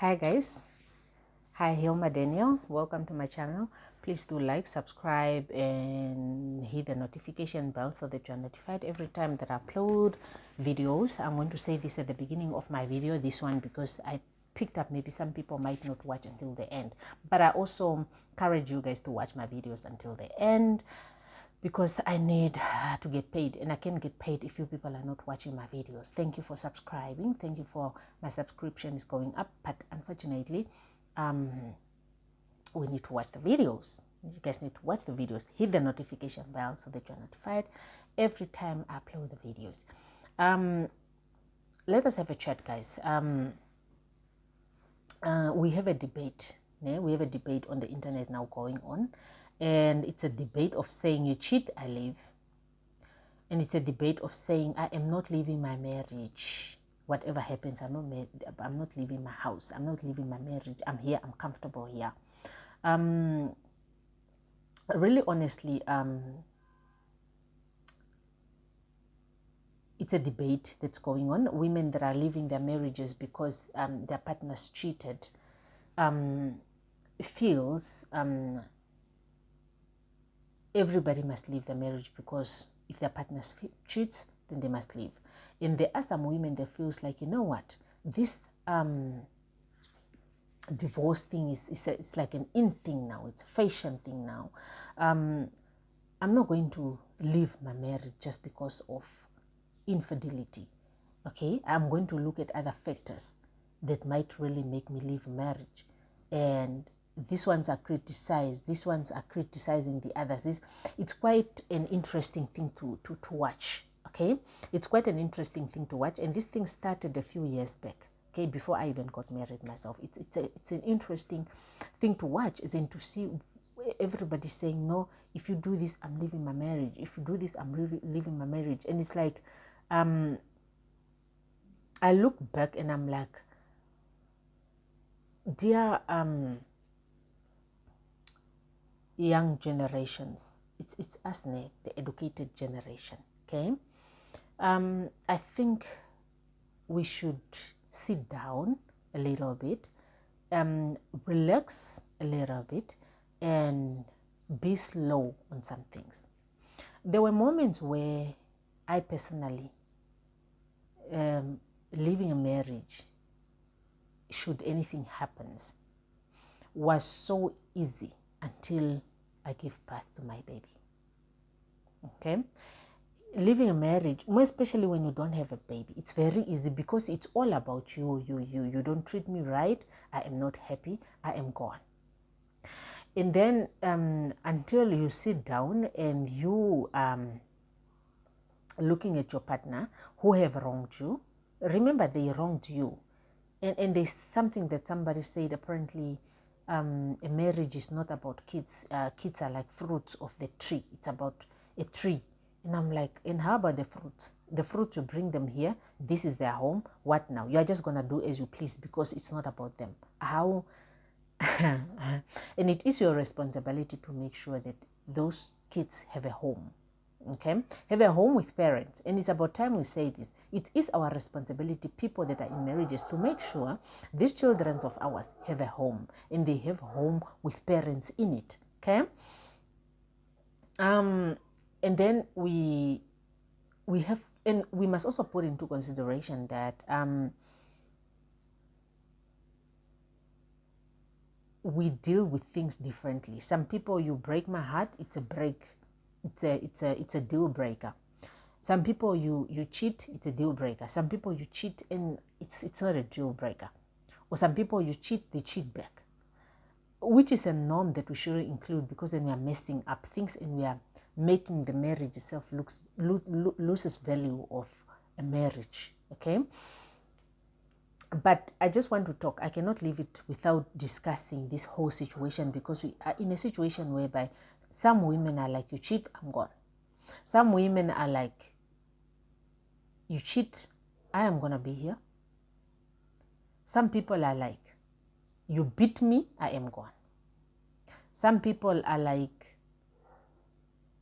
Hi guys, hi Hilma Daniel, welcome to my channel. Please do like, subscribe and hit the notification bell so that you are notified every time that I upload videos. I'm going to say this at the beginning of my video, this one, because I picked up maybe some people might not watch until the end, but I also encourage you guys to watch my videos until the end because I need to get paid, and I can get paid if you people are not watching my videos. Thank you for subscribing. Thank you for my subscription is going up, but unfortunately we need to watch the videos. You guys need to watch the videos. Hit the notification bell so that you're notified every time I upload the videos. Let us have a chat, guys. We have a debate. Yeah? We have a debate on the internet now going on, and it's a debate of saying you cheat, I leave, and it's a debate of saying I am not leaving my marriage. Whatever happens, I'm not leaving my house. I'm not leaving my marriage. I'm here. I'm comfortable here. Really, honestly, it's a debate that's going on. Women that are leaving their marriages because their partners cheated feels everybody must leave the marriage because if their partners cheats, then they must leave. And there are some women that feels like, you know what, this divorce thing it's like an in thing now. It's a fashion thing now. I'm not going to leave my marriage just because of infidelity. Okay, I'm going to look at other factors that might really make me leave marriage, and these ones are criticized. These ones are criticizing the others. It's quite an interesting thing to watch. Okay, it's quite an interesting thing to watch, and this thing started a few years back. Okay, before I even got married myself. It's an interesting thing to watch, as in to see everybody saying, no, if you do this, I'm leaving my marriage. If you do this, I'm leaving my marriage. And it's like, I look back and I'm like, dear young generations, it's us, the educated generation, okay? I think we should sit down a little bit, relax a little bit, and be slow on some things. There were moments where I personally, leaving a marriage, should anything happens, was so easy until I gave birth to my baby. Okay? Leaving a marriage, more especially when you don't have a baby, it's very easy because it's all about you. You don't treat me right. I am not happy. I am gone. And then until you sit down and you looking at your partner who have wronged you, remember they wronged you. And there's something that somebody said, apparently a marriage is not about kids. Kids are like fruits of the tree. It's about a tree. And I'm like, and how about the fruits? The fruits, you bring them here. This is their home. What now? You're just going to do as you please because it's not about them. How? And it is your responsibility to make sure that those kids have a home. Okay, have a home with parents. And it's about time we say this. It is our responsibility, people that are in marriages, to make sure these children of ours have a home, and they have a home with parents in it. Okay, and then we have, and we must also put into consideration that we deal with things differently. Some people, you break my heart, it's a break. It's a deal breaker. Some people, you cheat, it's a deal breaker. Some people you cheat and it's not a deal breaker. Or some people you cheat, they cheat back, which is a norm that we shouldn't include, because then we are messing up things and we are making the marriage itself loses value of a marriage. Okay. But I just want to talk. I cannot leave it without discussing this whole situation, because we are in a situation whereby some women are like, you cheat, I'm gone. Some women are like, you cheat, I am going to be here. Some people are like, you beat me, I am gone. Some people are like,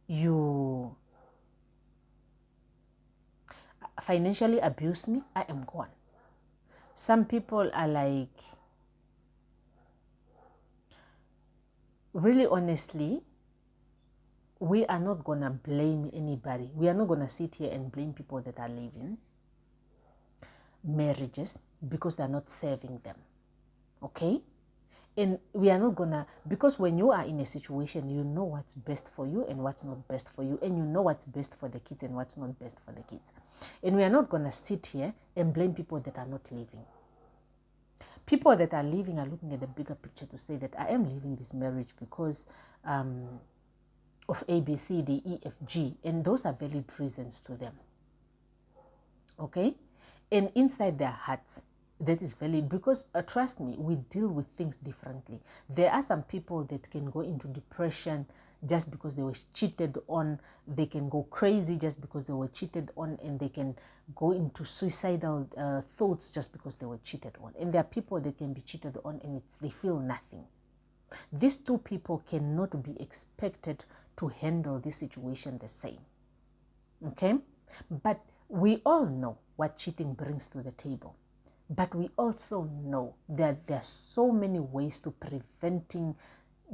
you financially abuse me, I am gone. Some people are like, really honestly, we are not going to blame anybody. We are not going to sit here and blame people that are leaving marriages because they're not serving them. Okay? And we are not gonna, because when you are in a situation, you know what's best for you and what's not best for you, and you know what's best for the kids and what's not best for the kids. And we are not gonna sit here and blame people that are not leaving. People that are leaving are looking at the bigger picture to say that I am leaving this marriage because of A, B, C, D, E, F, G, and those are valid reasons to them. Okay? And inside their hearts, that is valid because trust me, we deal with things differently. There are some people that can go into depression just because they were cheated on. They can go crazy just because they were cheated on, and they can go into suicidal thoughts just because they were cheated on. And there are people that can be cheated on and they feel nothing. These two people cannot be expected to handle this situation the same. Okay? But we all know what cheating brings to the table. But we also know that there are so many ways to preventing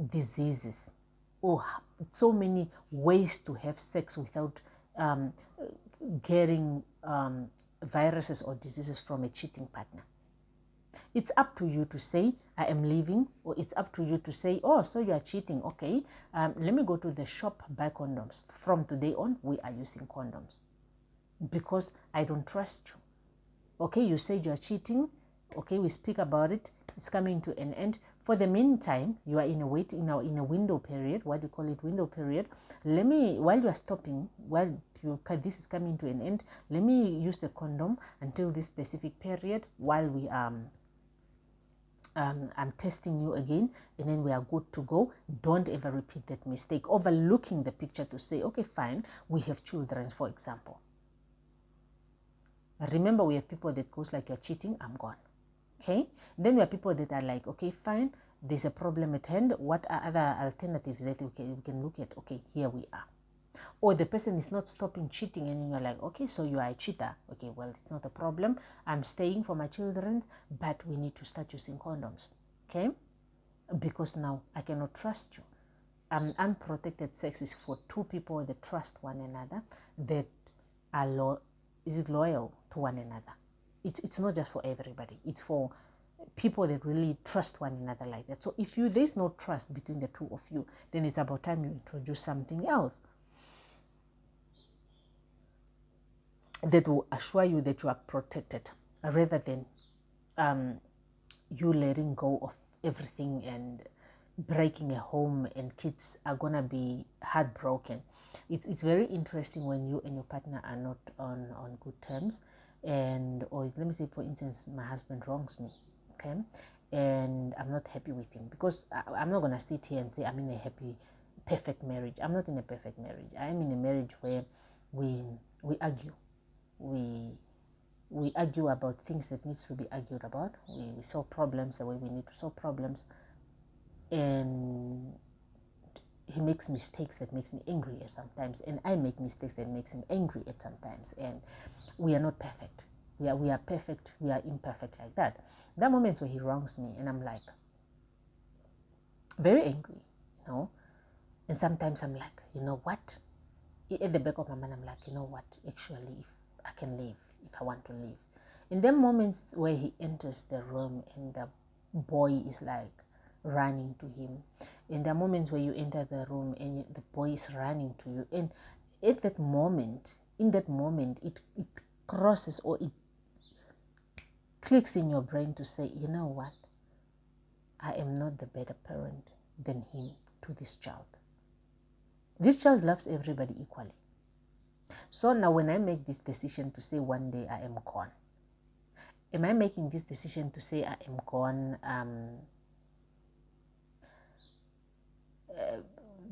diseases, or so many ways to have sex without getting viruses or diseases from a cheating partner. It's up to you to say, I am leaving, or it's up to you to say, oh, so you are cheating. Okay, let me go to the shop, buy condoms. From today on, we are using condoms because I don't trust you. Okay, you said you are cheating. Okay, we speak about it. It's coming to an end. For the meantime, you are in a window period. What do you call it? Window period. Let me, while you are stopping, this is coming to an end, let me use the condom until this specific period while we I'm testing you again, and then we are good to go. Don't ever repeat that mistake, overlooking the picture to say, okay, fine, we have children, for example. Remember, we have people that goes like, you're cheating, I'm gone. Okay? Then we have people that are like, okay, fine, there's a problem at hand. What are other alternatives that we can look at? Okay, here we are. Or the person is not stopping cheating, and you're like, okay, so you are a cheater. Okay, well, it's not a problem. I'm staying for my children, but we need to start using condoms. Okay? Because now I cannot trust you. Unprotected sex is for two people that trust one another, that are loyal to one another. It's not just for everybody. It's for people that really trust one another like that. So if there's no trust between the two of you, then it's about time you introduce something else that will assure you that you are protected, rather than you letting go of everything and breaking a home, and kids are gonna be heartbroken. It's very interesting when you and your partner are not on good terms, or let me say, for instance, my husband wrongs me, okay, and I'm not happy with him, because I'm not gonna sit here and say I'm in a happy, perfect marriage. I'm not in a perfect marriage. I am in a marriage where we argue, we argue about things that needs to be argued about. We solve problems the way we need to solve problems, and he makes mistakes that makes me angry at sometimes, and I make mistakes that makes him angry at sometimes, and we are not perfect. We are perfect. We are imperfect like that. There are moments where he wrongs me, and I'm like very angry, and sometimes I'm like, you know what? At the back of my mind, I'm like, you know what? Actually, if I can leave, if I want to leave. In the moments where he enters the room and the boy is like running to him, in the moments where you enter the room and the boy is running to you, and at that moment, it crosses, or it clicks in your brain to say, you know what? I am not the better parent than him to this child. This child loves everybody equally. So now when I make this decision to say one day I am gone, am I making this decision to say I am gone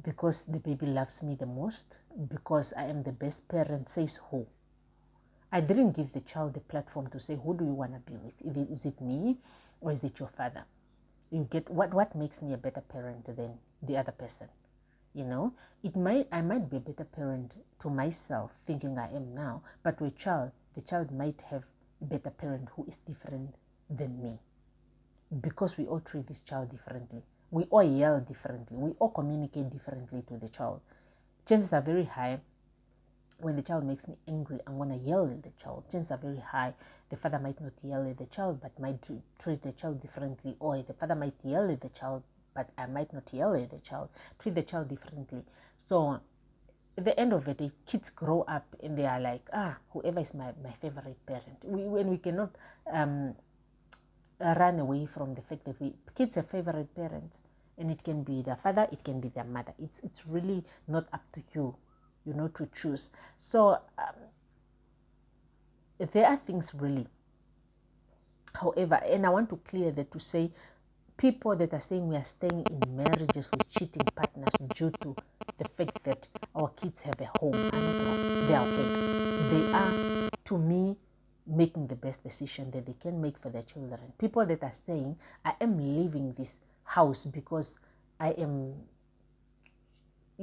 because the baby loves me the most? Because I am the best parent? Says who? I didn't give the child the platform to say, who do you want to be with? Is it me, or is it your father? You get what makes me a better parent than the other person? I might be a better parent to myself, thinking I am now, but to a child, the child might have a better parent who is different than me, because we all treat this child differently. We all yell differently. We all communicate differently to the child. Chances are very high when the child makes me angry, I'm going to yell at the child. Chances are very high the father might not yell at the child, but might treat the child differently. Or the father might yell at the child, but I might not yell at the child, treat the child differently. So at the end of the day, kids grow up and they are like, whoever is my favorite parent. We cannot run away from the fact that kids have favorite parents. And it can be their father, it can be their mother. It's really not up to you, to choose. So there are things really. However, and I want to clear that to say, people that are saying we are staying in marriages with cheating partners due to the fact that our kids have a home are not wrong. They are okay. They are, to me, making the best decision that they can make for their children. People that are saying, I am leaving this house because you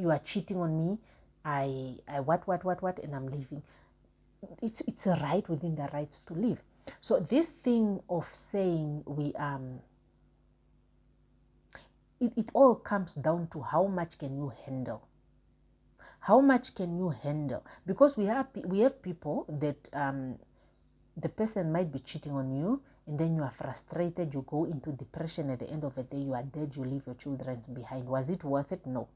are cheating on me, I what, and I'm leaving. It's a right within their rights to live. So this thing of saying it all comes down to how much can you handle. How much can you handle? Because we have people that the person might be cheating on you, and then you are frustrated, you go into depression. At the end of the day, you are dead, you leave your children behind. Was it worth it? No.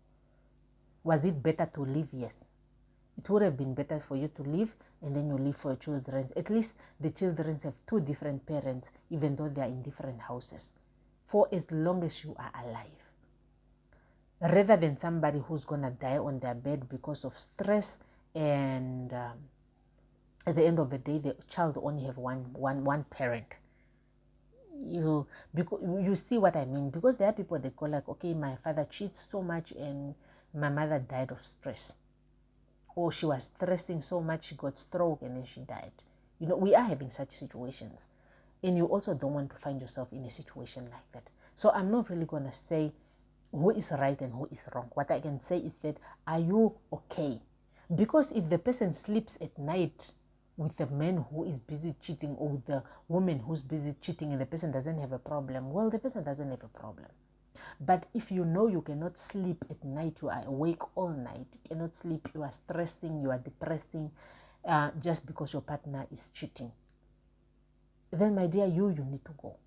Was it better to leave? Yes. It would have been better for you to leave, and then you leave for your children. At least the children have two different parents, even though they are in different houses, for as long as you are alive. Rather than somebody who's going to die on their bed because of stress, and at the end of the day, the child only have one parent. You see what I mean? Because there are people that go like, okay, my father cheats so much and my mother died of stress. Or she was stressing so much, she got stroke and then she died. We are having such situations. And you also don't want to find yourself in a situation like that. So I'm not really going to say who is right and who is wrong. What I can say is that, are you okay? Because if the person sleeps at night with the man who is busy cheating, or with the woman who's busy cheating, and the person doesn't have a problem, well, the person doesn't have a problem. But if you know you cannot sleep at night, you are awake all night, you cannot sleep, you are stressing, you are depressing, just because your partner is cheating, then my dear, you need to go.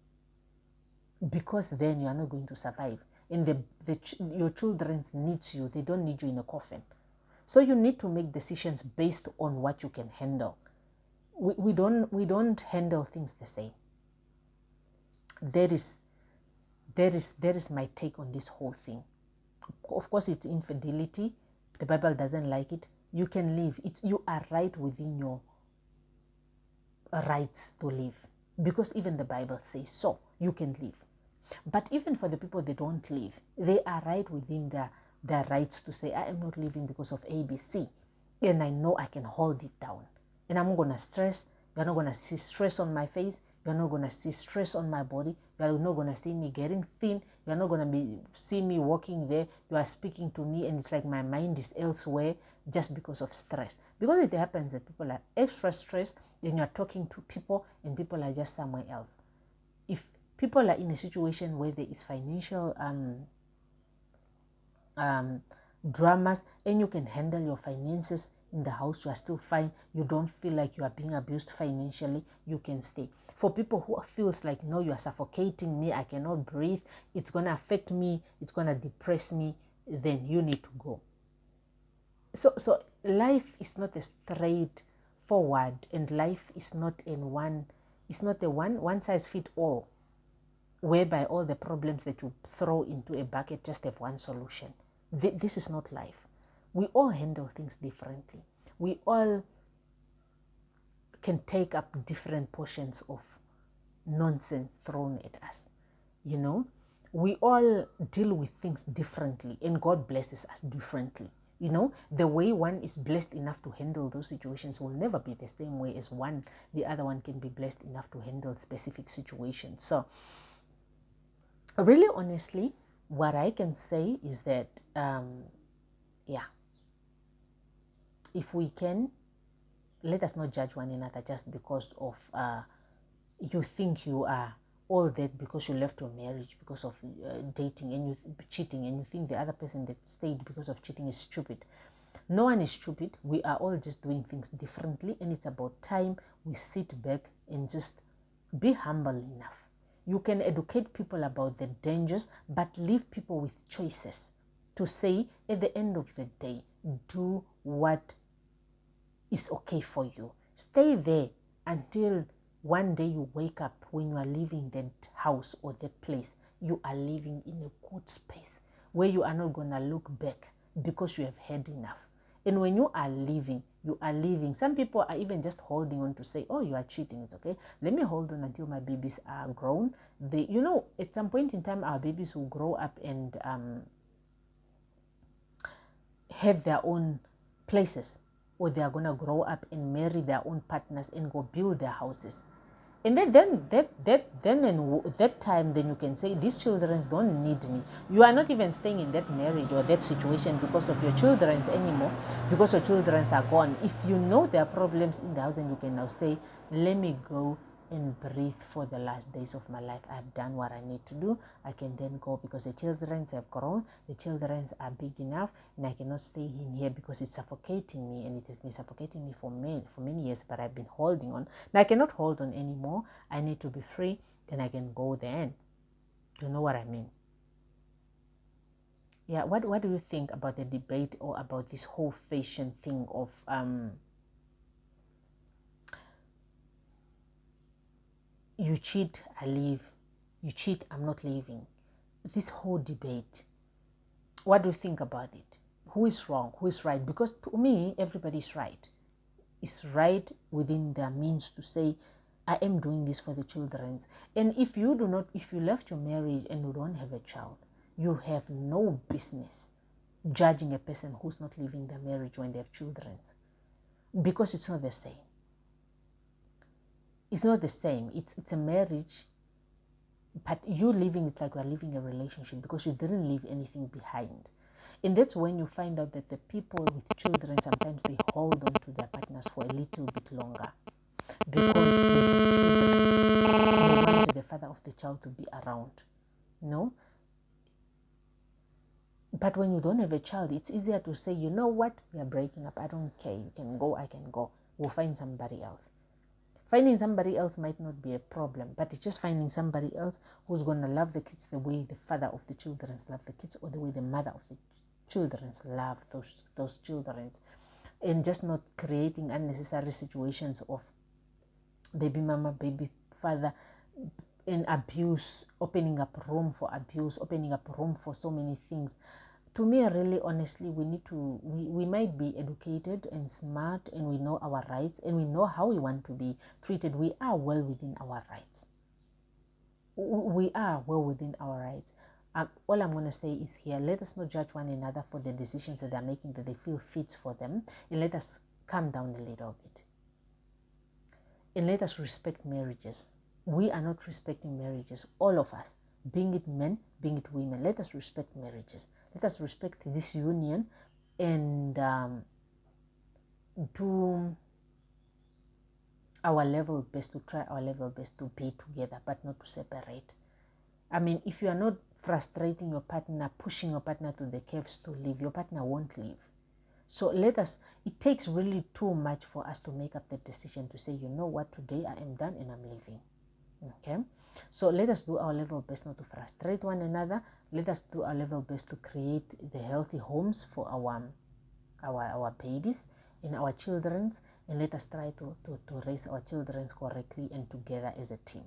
Because then you are not going to survive. And your children need you. They don't need you in a coffin. So you need to make decisions based on what you can handle. We don't handle things the same. That is my take on this whole thing. Of course, it's infidelity. The Bible doesn't like it. You can live. You are right within your rights to live. Because even the Bible says so. You can live. But even for the people that don't live, they are right within their rights to say, I am not living because of ABC. And I know I can hold it down. And I'm not going to stress. You're not going to see stress on my face. You're not going to see stress on my body. You're not going to see me getting thin. You're not going to see me walking there. You are speaking to me and it's like my mind is elsewhere just because of stress. Because it happens that people are extra stressed, then you're talking to people and people are just somewhere else. If people are in a situation where there is financial dramas and you can handle your finances in the house, you are still fine, you don't feel like you are being abused financially, you can stay. For people who feels like, no, you are suffocating me, I cannot breathe, it's going to affect me, it's going to depress me, then you need to go. So life is not a straight forward, and life is not a one size fit all, whereby all the problems that you throw into a bucket just have one solution. This is not life. We all handle things differently. We all can take up different portions of nonsense thrown at us. We all deal with things differently, and God blesses us differently. The way one is blessed enough to handle those situations will never be the same way as the other one can be blessed enough to handle specific situations. So really, honestly, what I can say is that, if we can, let us not judge one another just because of you think you are all that because you left your marriage because of dating and you cheating, and you think the other person that stayed because of cheating is stupid. No one is stupid. We are all just doing things differently, and it's about time we sit back and just be humble enough. You can educate people about the dangers, but leave people with choices to say at the end of the day, do what is okay for you. Stay there until one day you wake up, when you are leaving that house or that place, you are living in a good space where you are not going to look back because you have had enough. And when you are leaving, you are leaving. Some people are even just holding on to say, oh, you are cheating, it's okay. Let me hold on until my babies are grown. At some point in time, our babies will grow up and have their own places, or they are going to grow up and marry their own partners and go build their houses. And then that time, then you can say, these children don't need me. You are not even staying in that marriage or that situation because of your children anymore, because your children are gone. If you know there are problems in the house, then you can now say, let me go and breathe for the last days of my life. I've done what I need to do. I can then go because the children have grown, the children are big enough, and I cannot stay in here because it's suffocating me, and it has been suffocating me for many years, but I've been holding on. Now I cannot hold on anymore. I need to be free, then I can go then. You know what I mean? Yeah, what do you think about the debate or about this whole fashion thing of you cheat, I leave. You cheat, I'm not leaving. This whole debate. What do you think about it? Who is wrong? Who is right? Because to me, everybody's right. It's right within their means to say, I am doing this for the children's. And if you left your marriage and you don't have a child, you have no business judging a person who's not leaving their marriage when they have children. Because it's not the same. It's not the same. It's a marriage, but you living, it's like we're living a relationship because you didn't leave anything behind. And that's when you find out that the people with children, sometimes they hold on to their partners for a little bit longer because they have children. They want the father of the child to be around. No? But when you don't have a child, it's easier to say, you know what, we are breaking up. I don't care. You can go, I can go. We'll find somebody else. Finding somebody else might not be a problem, but it's just finding somebody else who's going to love the kids the way the father of the children love the kids, or the way the mother of the children love those children, and just not creating unnecessary situations of baby mama, baby father, and abuse, opening up room for abuse, opening up room for so many things. To me, really, honestly, we might be educated and smart, and we know our rights, and we know how we want to be treated. We are well within our rights. We are well within our rights. All I'm going to say is here, let us not judge one another for the decisions that they're making that they feel fits for them, and let us calm down a little bit. And let us respect marriages. We are not respecting marriages, all of us, being it men, being it women. Let us respect marriages. Let us respect this union and do our level best, to try our level best to be together, but not to separate. I mean, if you are not frustrating your partner, pushing your partner to the caves to leave, your partner won't leave. So it takes really too much for us to make up the decision to say, you know what, today I am done and I'm leaving. Okay, so let us do our level best not to frustrate one another. Let us do our level best to create the healthy homes for our babies and our children, and let us try to raise our children correctly and together as a team.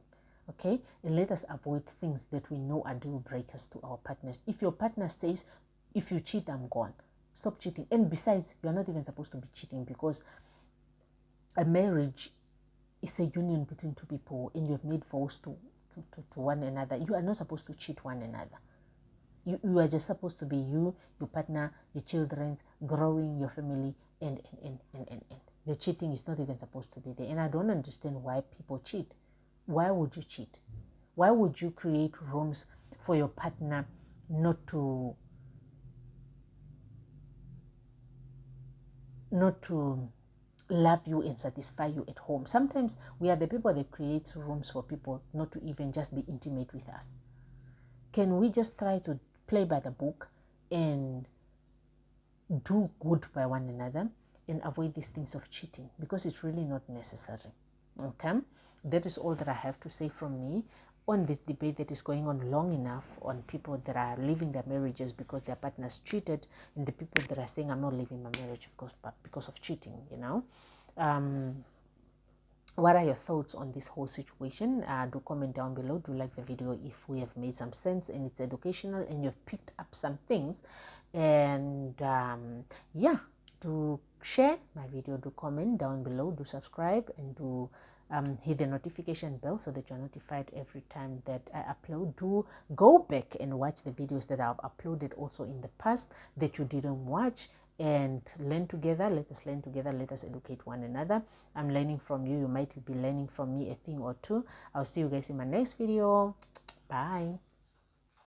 Okay, and let us avoid things that we know are deal breakers to our partners. If your partner says, if you cheat, I'm gone, stop cheating. And besides, you're not even supposed to be cheating, because a marriage is a union between two people, and you have made vows to one another. You are not supposed to cheat one another. You are just supposed to be you, your partner, your children, growing your family, and. The cheating is not even supposed to be there. And I don't understand why people cheat. Why would you cheat? Why would you create rooms for your partner not to love you and satisfy you at home. Sometimes we are the people that create rooms for people not to even just be intimate with us. Can we just try to play by the book and do good by one another and avoid these things of cheating, because it's really not necessary. Okay, that is all that I have to say from me on this debate that is going on long enough on people that are leaving their marriages because their partners cheated, and the people that are saying I'm not leaving my marriage because of cheating. What are your thoughts on this whole situation? Do comment down below. Do like the video if we have made some sense and it's educational and you've picked up some things. And yeah, do share my video, do comment down below, do subscribe, and do hit the notification bell so that you're notified every time that I upload. Do go back and watch the videos that I've uploaded also in the past that you didn't watch, and learn together. Let us learn together. Let us educate one another. I'm learning from you. You might be learning from me a thing or two. I'll see you guys in my next video. Bye.